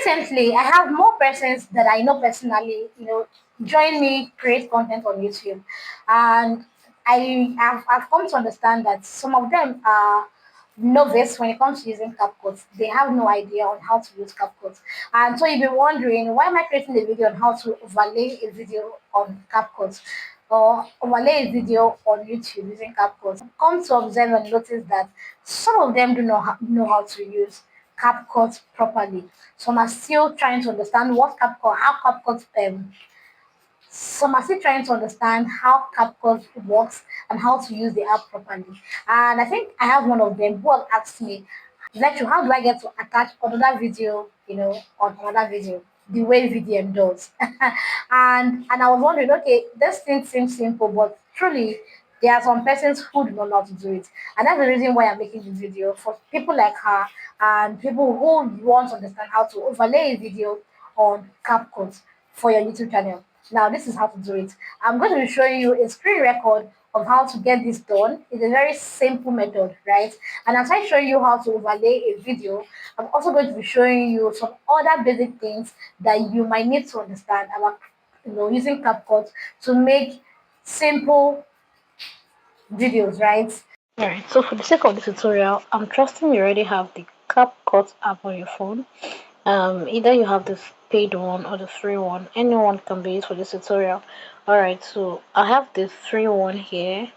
recently I have more persons that I know personally, join me create content on YouTube, and I've come to understand that some of them are novice when it comes to using CapCut. They have no idea on how to use CapCut, and so you'll be wondering, why am I creating a video on how to overlay a video on CapCut or overlay a video on YouTube using CapCut. Come to observe and notice that some of them do not know how to use CapCut properly. Some are still trying to understand what CapCut, how CapCut some are still trying to understand how CapCut works and how to use the app properly. And I think I have one of them who have asked me, Lecture, how do I get to attach another video, on another video, the way VDM does? And I was wondering, okay, this thing seems simple, but truly there are some persons who do not know how to do it. And that's the reason why I'm making this video for people like her and people who want to understand how to overlay a video on CapCut for your YouTube channel. Now, this is how to do it. I'm going to be showing you a screen record of how to get this done. It's a very simple method, right? And as I show you how to overlay a video, I'm also going to be showing you some other basic things that you might need to understand about, using CapCut to make simple videos, right? Alright, so for the sake of the tutorial, I'm trusting you already have the CapCut app on your phone. Either you have the paid one or the free one. Anyone can be used for this tutorial. Alright, so I have the free one here.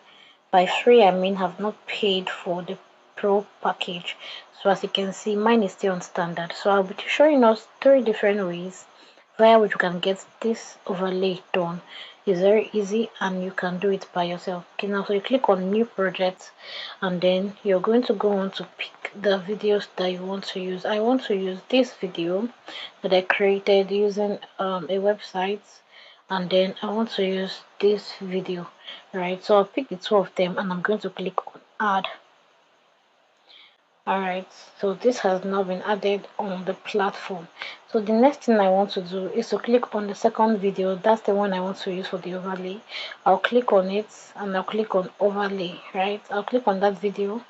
By free, I mean have not paid for the pro package. So as you can see, mine is still on standard. So I'll be showing us 3 different ways via which you can get this overlay done. It's very easy and you can do it by yourself. Okay, now so you click on new project and then you're going to go on to pick the videos that you want to use. I want to use this video that I created using a website, and then I want to use this video, right? So I'll pick the two of them and I'm going to click on add. Alright, so this has now been added on the platform. So the next thing I want to do is to click on the second video. That's the one I want to use for the overlay. I'll click on it and I'll click on overlay, right? I'll click on that video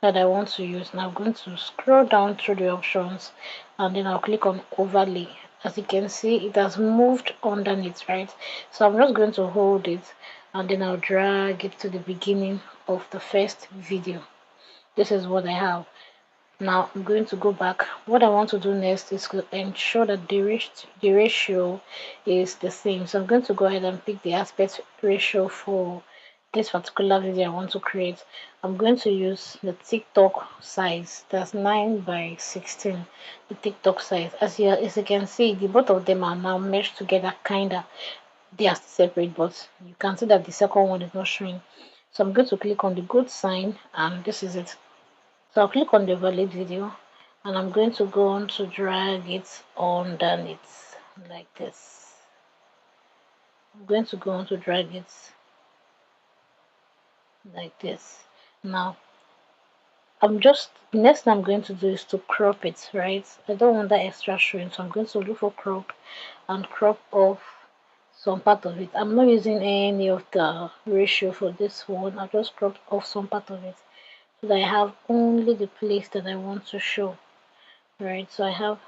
that I want to use, and I'm going to scroll down through the options and then I'll click on overlay. As you can see, it has moved underneath, right? So I'm just going to hold it and then I'll drag it to the beginning of the first video. This is what I have. Now I'm going to go back. What I want to do next is to ensure that the ratio is the same. So I'm going to go ahead and pick the aspect ratio for this particular video I want to create. I'm going to use the TikTok size. That's 9 by 16. The TikTok size. As you can see, the both of them are now meshed together, kinda. They are separate, but you can see that the second one is not showing. So I'm going to click on the good sign, and this is it. So I'll click on the valid video and I'm going to go on to drag it underneath like this. I'm going to go on to drag it like this. Now next thing I'm going to do is to crop it, right? I don't want that extra showing, so I'm going to look for crop and crop off some part of it. I'm not using any of the ratio for this one. I'll just crop off some part of it so that I have only the place that I want to show. Right, so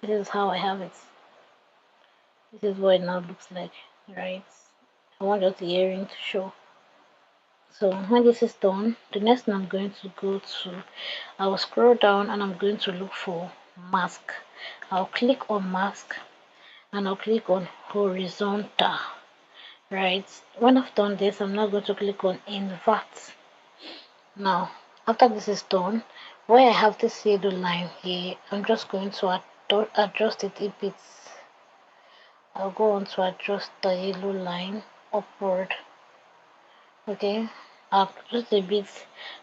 this is how I have it. This is what it now looks like, right? I want just the earring to show. So when this is done, the next thing I'm going to go to, I will scroll down and I'm going to look for mask. I'll click on mask and I'll click on horizontal, right? When I've done this, I'm now going to click on invert. Now, after this is done, where I have this yellow line here, I'm just going to adjust it a bit. I'll go on to adjust the yellow line upward. Okay, I'll adjust a bit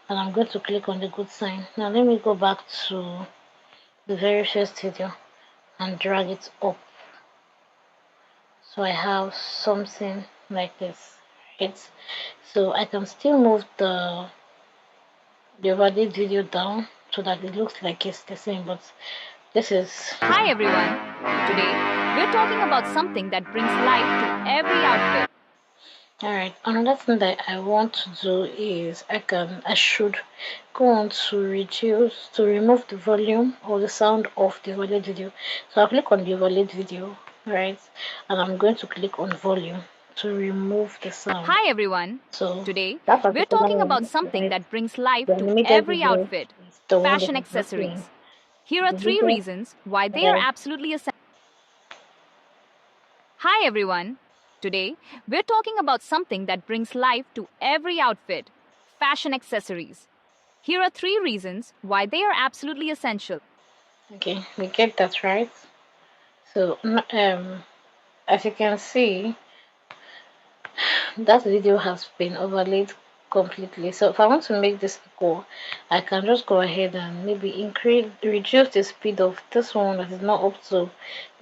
and I'm going to click on the good sign. Now let me go back to the very first video and drag it up. So I have something like this, right? So I can still move the overlay video down so that it looks like it's the same, but this is... Hi everyone! Today we're talking about something that brings life to every outfit. All right. Another thing that I want to do is I should go on to remove the volume or the sound of the valid video. So I'll click on the valid video, right? And I'm going to click on volume to remove the sound. Hi everyone. So Today, that we're particular talking about one, something right? that brings life The to animated every video outfit: is the one that fashion is not playing. accessories. Here are The three video, reasons why they are right? absolutely essential. Hi everyone. Today, we're talking about something that brings life to every outfit: fashion accessories. Here are three reasons why they are absolutely essential. Okay, we get that right. So as you can see, that video has been overlaid completely. So if I want to make this equal, I can just go ahead and maybe reduce the speed of this one that is not up to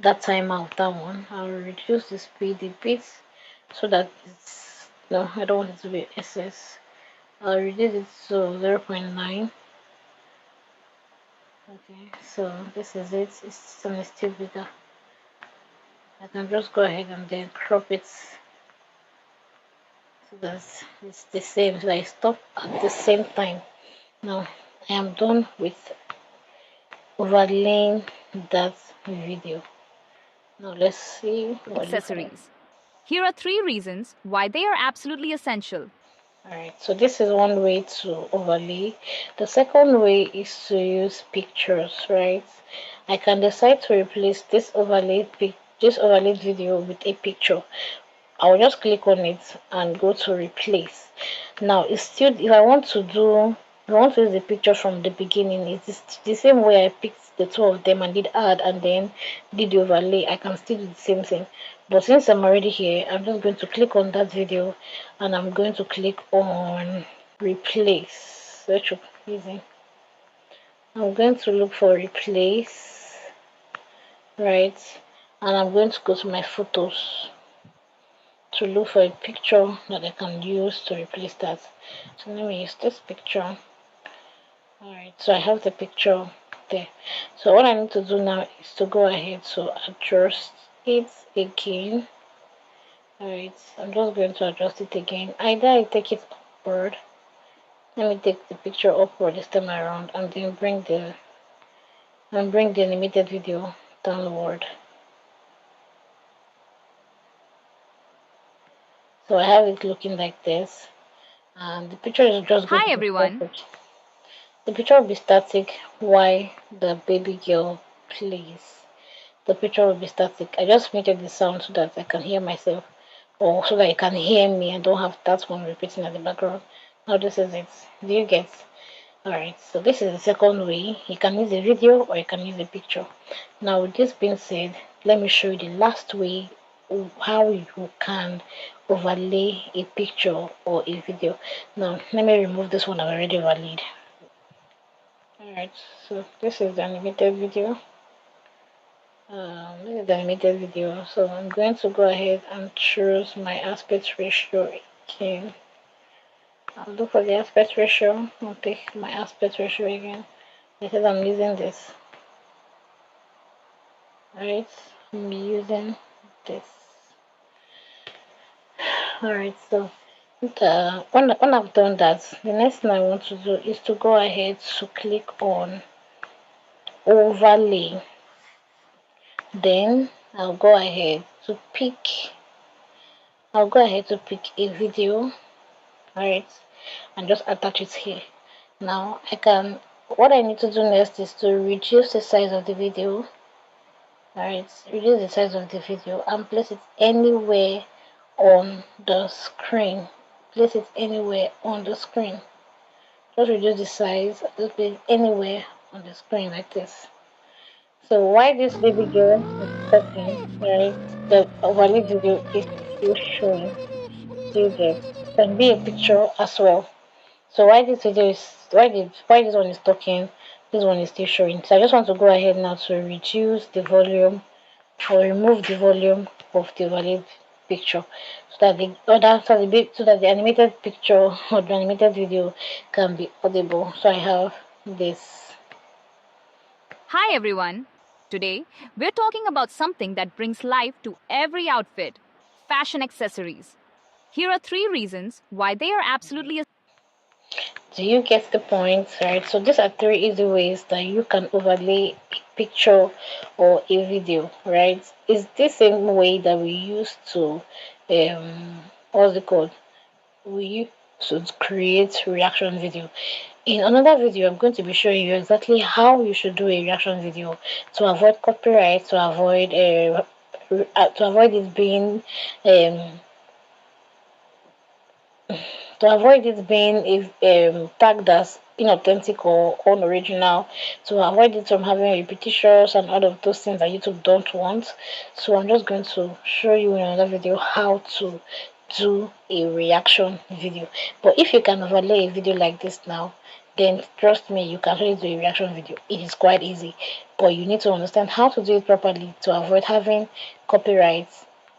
that timeout. That one, I'll reduce the speed a bit so that it's no, I don't want it to be excess. I'll reduce it to 0.9. Okay, so this is it. It's still bigger. I can just go ahead and then crop it so that it's the same. So I stop at the same time. Now I am done with overlaying that video. Now let's see what looks like. Accessories. Here are three reasons why they are absolutely essential. Alright, so this is one way to overlay. The second way is to use pictures, right? I can decide to replace this overlay video with a picture. I'll just click on it and go to replace. Now it's still if I want to use the picture from the beginning, it's the same way I picked the two of them and did add and then did the overlay. I can still do the same thing. But since I'm already here, I'm just going to click on that video and I'm going to click on replace. That should be easy. I'm going to look for replace, right? And I'm going to go to my photos to look for a picture that I can use to replace that. So let me use this picture. Alright, so I have the picture there. So what I need to do now is to go ahead to adjust it again. Alright, I'm just going to adjust it again. Either I take it upward. Let me take the picture upward this time around and then bring the animated video downward. So I have it looking like this. And the picture is just going Hi to be everyone. perfect. The picture will be static while the baby girl plays. The picture will be static. I just muted the sound so that I can hear myself or so that you can hear me and don't have that one repeating at the background. Now this is it. Do you get? Alright, so this is the second way. You can use a video or you can use a picture. Now with this being said, let me show you the last way of how you can overlay a picture or a video. Now let me remove this one I've already overlaid. Alright, so this is the animated video. This is the animated video. So I'm going to go ahead and choose my aspect ratio again. I'll look for the aspect ratio. I'll pick my aspect ratio again because I'm using this. Alright, I'm using this. Alright, so when I've done that, the next thing I want to do is to go ahead to click on overlay. Then I'll go ahead to pick a video, alright, and just attach it here. Now what I need to do next is to reduce the size of the video, alright, reduce the size of the video and place it anywhere on the screen. Place it anywhere on the screen. Just reduce the size, just place it anywhere on the screen like this. So while this baby girl is talking, right, the overlay video is still showing. You get can be a picture as well. So why this one is talking, this one is still showing. So I just want to go ahead now to reduce the volume or remove the volume of the valid picture so that so that the animated picture or the animated video can be audible. So I have this. Hi everyone. Today, we're talking about something that brings life to every outfit: fashion accessories. Here are three reasons why they are absolutely. Do you get the point, right? So these are three easy ways that you can overlay a picture or a video, right? It's the same way that we used to, what's it called? We used to create reaction video. In another video, I'm going to be showing you exactly how you should do a reaction video to avoid copyright, to avoid it being um tagged as inauthentic or unoriginal, to avoid it from having repetitions and all of those things that YouTube don't want. So I'm just going to show you in another video how to do a reaction video. But if you can overlay a video like this now, then trust me, you can actually do a reaction video. It is quite easy, but you need to understand how to do it properly to avoid having copyright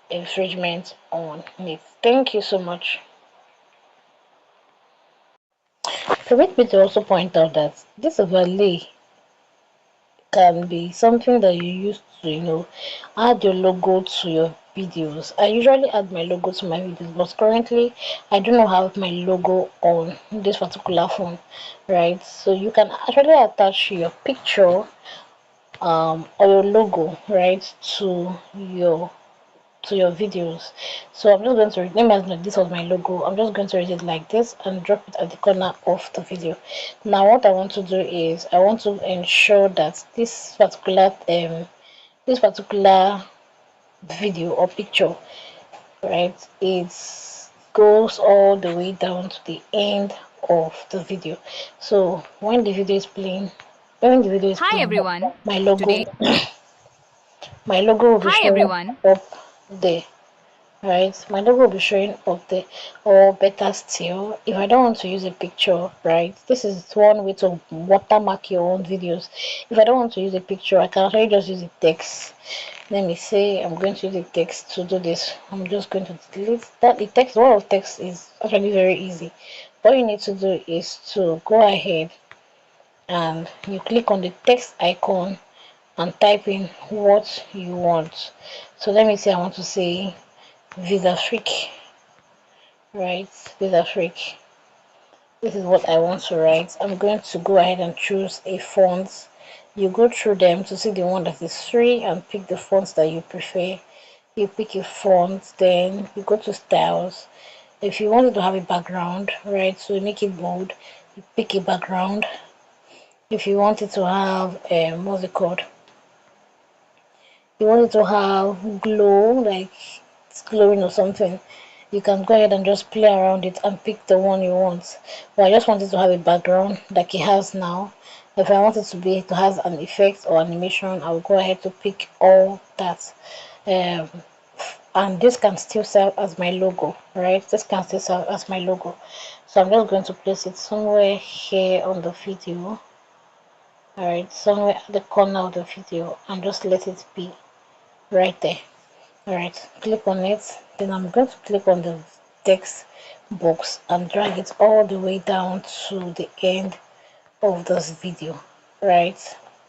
infringement on it. Thank you so much. Permit me to also point out that this overlay can be something that you use to, add your logo to your videos. I usually add my logo to my videos, but currently I do not have my logo on this particular phone, right? So you can actually attach your picture or your logo, right, to your videos. So I'm just going to remember that this was my logo. I'm just going to read it like this and drop it at the corner of the video. Now what I want to do is I want to ensure that this particular video or picture, right, it goes all the way down to the end of the video. So when the video is Hi playing, everyone. my logo Today, my logo will be hi showing everyone. up there, right? My logo will be showing up there. Or better still, if I don't want to use a picture, right, this is one way to watermark your own videos. If I don't want to use a picture, I can actually just use the text. Let me say I'm going to use the text to do this. I'm just going to delete that. The text, one of text is actually very easy. All you need to do is to go ahead and you click on the text icon and type in what you want. So let me say I want to say visa freak, right? Visa freak. This is what I want to write. I'm going to go ahead and choose a font. You go through them to see the one that is free and pick the fonts that you prefer. You pick a font, then you go to styles. If you wanted to have a background, right, so you make it bold, you pick a background. If you wanted to have what's it called, you want it to have glow, like it's glowing or something, you can go ahead and just play around it and pick the one you want. But I just wanted to have a background like it has now. If I wanted to have an effect or animation, I will go ahead to pick all that. Um, and this can still serve as my logo, right? This can still serve as my logo. So I'm just going to place it somewhere here on the video, alright, somewhere at the corner of the video, and just let it be right there. Alright, click on it. Then I'm going to click on the text box and drag it all the way down to the end of this video. Right,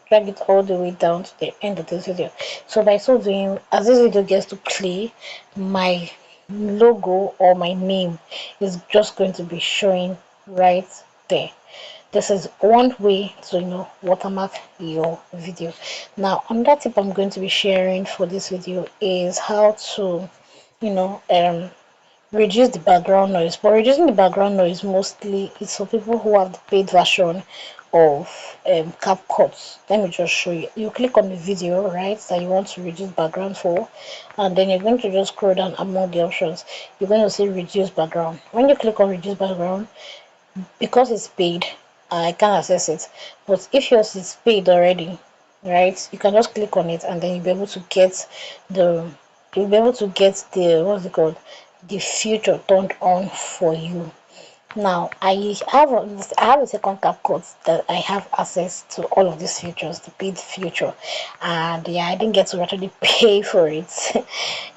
drag it all the way down to the end of this video. So by so doing, as this video gets to play, my logo or my name is just going to be showing right there. This is one way to watermark your video. Now another tip I'm going to be sharing for this video is how to you know um reduce the background noise. But reducing the background noise mostly is for people who have the paid version of CapCut. Let me just show you. You click on the video, right, that you want to reduce background for, and then you're going to just scroll down among the options. You're going to see reduce background. When you click on reduce background, because it's paid, I can access it. But if yours is paid already, right, you can just click on it and then you'll be able to get the what's it called, the feature turned on for you. Now I have a second CapCut that I have access to all of these features, the paid feature, and yeah, I didn't get to actually pay for it.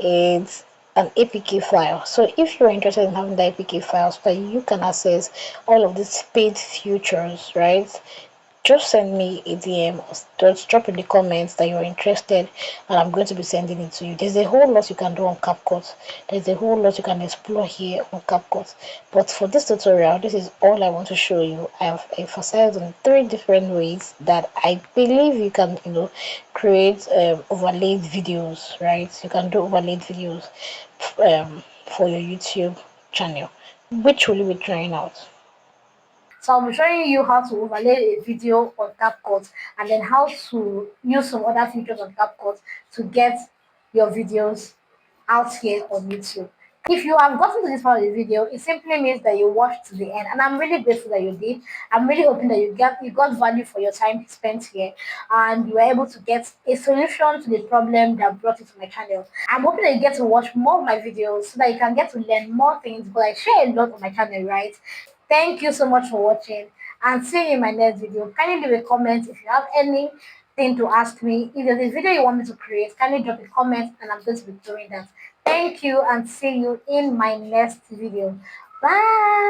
It's an APK file. So if you're interested in having the APK file so that you can access all of these paid features, right? just send me a DM or just drop in the comments that you're interested, and I'm going to be sending it to you. There's a whole lot you can do on CapCut. There's a whole lot you can explore here on CapCut. But for this tutorial, this is all I want to show you. I have emphasized on three different ways that I believe you can, create overlaid videos, right? You can do overlaid videos for your YouTube channel. Which will you be trying out? So I'll be showing you how to overlay a video on CapCut and then how to use some other features on CapCut to get your videos out here on YouTube. If you have gotten to this part of the video, it simply means that you watched to the end, and I'm really grateful that you did. I'm really hoping that you got value for your time spent here, and you were able to get a solution to the problem that brought you to my channel. I'm hoping that you get to watch more of my videos so that you can get to learn more things. But I share a lot on my channel, right? Thank you so much for watching, and see you in my next video. Kindly leave a comment if you have anything to ask me. If there's a video you want me to create, kindly drop a comment and I'm going to be doing that. Thank you and see you in my next video. Bye.